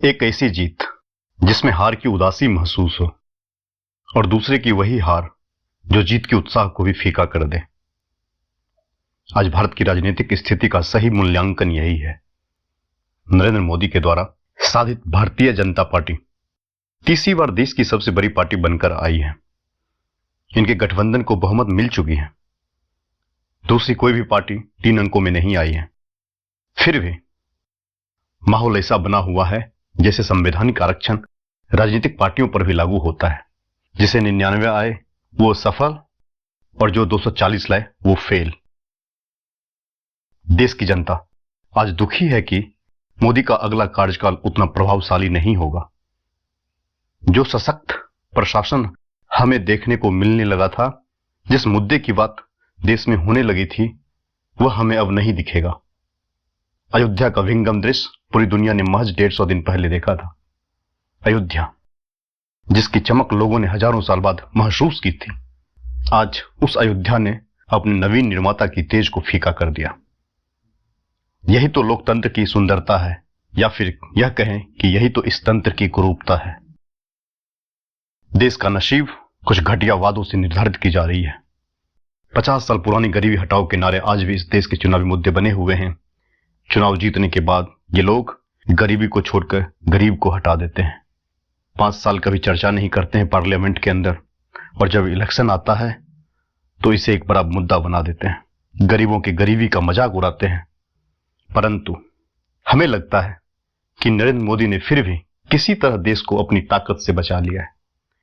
एक ऐसी जीत जिसमें हार की उदासी महसूस हो और दूसरे की वही हार जो जीत के उत्साह को भी फीका कर दे। आज भारत की राजनीतिक स्थिति का सही मूल्यांकन यही है। नरेंद्र मोदी के द्वारा साधित भारतीय जनता पार्टी तीसरी बार देश की सबसे बड़ी पार्टी बनकर आई है। इनके गठबंधन को बहुमत मिल चुकी है। दूसरी कोई भी पार्टी 3 अंकों में नहीं आई है। फिर भी माहौल ऐसा बना हुआ है जैसे संवैधानिक आरक्षण राजनीतिक पार्टियों पर भी लागू होता है। जिसे 99 आए वो सफल और जो 240 लाए वो फेल। देश की जनता आज दुखी है कि मोदी का अगला कार्यकाल उतना प्रभावशाली नहीं होगा। जो सशक्त प्रशासन हमें देखने को मिलने लगा था, जिस मुद्दे की बात देश में होने लगी थी, वह हमें अब नहीं दिखेगा। अयोध्या का विहंगम दृश्य पूरी दुनिया ने महज 150 दिन पहले देखा था। अयोध्या जिसकी चमक लोगों ने हजारों साल बाद महसूस की थी, आज उस अयोध्या ने अपने नवीन निर्माता की तेज को फीका कर दिया। यही तो लोकतंत्र की सुंदरता है, या फिर यह कहें कि यही तो इस तंत्र की कुरूपता है। देश का नसीब कुछ घटिया वादों से निर्धारित की जा रही है। 50 साल पुरानी गरीबी हटाओ के नारे आज भी इस देश के चुनावी मुद्दे बने हुए हैं। चुनाव जीतने के बाद ये लोग गरीबी को छोड़कर गरीब को हटा देते हैं। 5 साल कभी चर्चा नहीं करते हैं पार्लियामेंट के अंदर, और जब इलेक्शन आता है तो इसे एक बड़ा मुद्दा बना देते हैं। गरीबों की गरीबी का मजाक उड़ाते हैं। परंतु हमें लगता है कि नरेंद्र मोदी ने फिर भी किसी तरह देश को अपनी ताकत से बचा लिया है।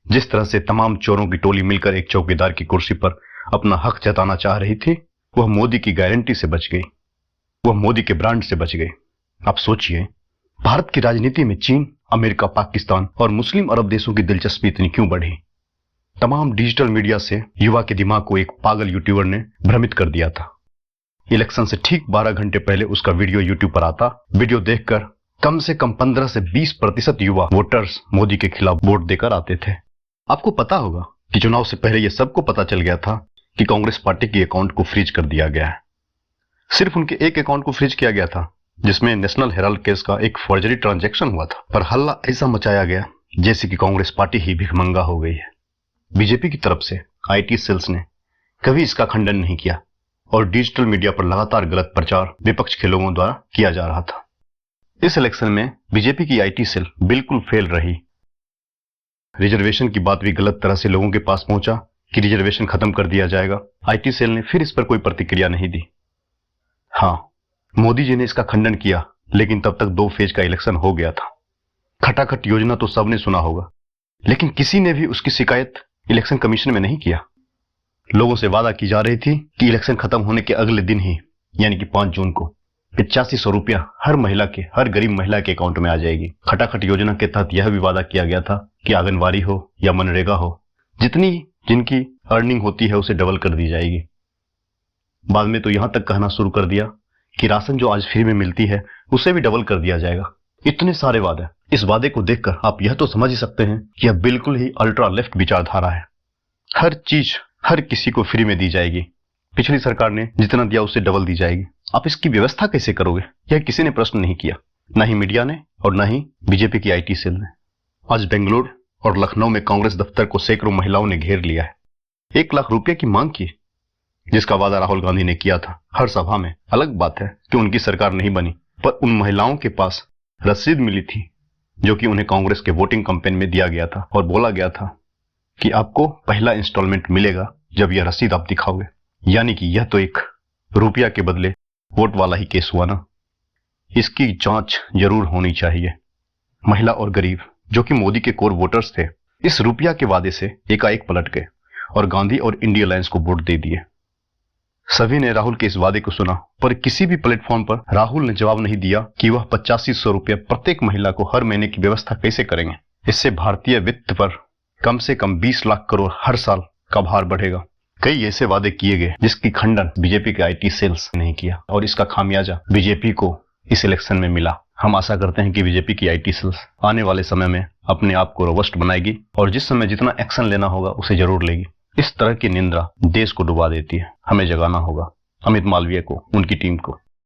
जिस तरह से तमाम चोरों की टोली मिलकर एक चौकीदार की कुर्सी पर अपना हक जताना चाह रही थी, वह मोदी की गारंटी से बच गई, वह मोदी के ब्रांड से बच गई। आप सोचिए, भारत की राजनीति में चीन, अमेरिका, पाकिस्तान और मुस्लिम अरब देशों की दिलचस्पी इतनी क्यों बढ़ी? तमाम डिजिटल मीडिया से युवा के दिमाग को एक पागल यूट्यूबर ने भ्रमित कर दिया था। इलेक्शन से ठीक 12 घंटे पहले उसका वीडियो यूट्यूब पर आता। वीडियो देखकर कम से कम 15 से 20% युवा वोटर्स मोदी के खिलाफ वोट देकर आते थे। आपको पता होगा कि चुनाव से पहले यह सबको पता चल गया था कि कांग्रेस पार्टी के अकाउंट को फ्रीज कर दिया गया है। सिर्फ उनके एक अकाउंट को फ्रीज किया गया था जिसमें नेशनल हेराल्ड केस का एक फॉर्जरी ट्रांजैक्शन हुआ था, पर हल्ला ऐसा मचाया गया जैसे कि कांग्रेस पार्टी ही भिखमंगा हो गई है। बीजेपी की तरफ से आईटी सेल्स ने कभी इसका खंडन नहीं किया और डिजिटल मीडिया पर लगातार गलत प्रचार विपक्ष के लोगों द्वारा किया जा रहा था। इस इलेक्शन में बीजेपी की आईटी सेल बिल्कुल फेल रही। रिजर्वेशन की बात भी गलत तरह से लोगों के पास पहुंचा कि रिजर्वेशन खत्म कर दिया जाएगा। आईटी सेल ने फिर इस पर कोई प्रतिक्रिया नहीं दी। हाँ, मोदी जी ने इसका खंडन किया, लेकिन तब तक 2 फेज का इलेक्शन हो गया था। खटाखट योजना तो सबने सुना होगा, लेकिन किसी ने भी उसकी शिकायत इलेक्शन कमीशन में नहीं किया। लोगों से वादा की जा रही थी कि इलेक्शन खत्म होने के अगले दिन ही, यानी कि 5 जून को 8500 रुपया हर महिला के, हर गरीब महिला के अकाउंट में आ जाएगी। खटाखट योजना के तहत यह भी वादा किया गया था कि आंगनवाड़ी हो या मनरेगा हो, जितनी जिनकी अर्निंग होती है उसे डबल कर दी जाएगी। बाद में तो यहां तक कहना शुरू कर दिया कि राशन जो आज फ्री में मिलती है उसे भी डबल कर दिया जाएगा। इतने सारे वादे। इस वादे को देखकर आप यह तो समझ ही सकते हैं कि यह बिल्कुल ही अल्ट्रा लेफ्ट विचारधारा है। हर चीज हर किसी को फ्री में दी जाएगी। पिछली सरकार ने जितना दिया उससे डबल दी जाएगी। आप इसकी व्यवस्था कैसे करोगे? यह किसी ने प्रश्न नहीं किया, ना ही मीडिया ने और ना ही बीजेपी की आईटी सेल ने। आज बेंगलुरु और लखनऊ में कांग्रेस दफ्तर को सैकड़ों महिलाओं ने घेर लिया है। 1 लाख रुपए की मांग की, जिसका वादा राहुल गांधी ने किया था हर सभा में। अलग बात है कि उनकी सरकार नहीं बनी, पर उन महिलाओं के पास रसीद मिली थी जो कि उन्हें कांग्रेस के वोटिंग कैंपेन में दिया गया था, और बोला गया था कि आपको पहला इंस्टॉलमेंट मिलेगा जब यह रसीद आप दिखाओगे। यानी कि यह तो एक रुपया के बदले वोट वाला ही केस हुआ ना। इसकी जांच जरूर होनी चाहिए। महिला और गरीब, जो कि मोदी के कोर वोटर्स थे, इस रुपया के वादे से एकाएक पलट गए और गांधी और इंडिया अलायंस को वोट दे दिए। सभी ने राहुल के इस वादे को सुना, पर किसी भी प्लेटफॉर्म पर राहुल ने जवाब नहीं दिया कि वह 8500 रुपया प्रत्येक महिला को हर महीने की व्यवस्था कैसे करेंगे। इससे भारतीय वित्त पर कम से कम 20 लाख करोड़ हर साल का भार बढ़ेगा। कई ऐसे वादे किए गए जिसकी खंडन बीजेपी के आईटी सेल्स ने नहीं किया, और इसका खामियाजा बीजेपी को इस इलेक्शन में मिला। हम आशा करते हैं कि बीजेपी की आईटी सेल्स आने वाले समय में अपने आप को रोबस्ट बनाएगी और जिस समय जितना एक्शन लेना होगा उसे जरूर लेगी। इस तरह की निंदा देश को डुबा देती है। हमें जगाना होगा अमित मालवीय को, उनकी टीम को।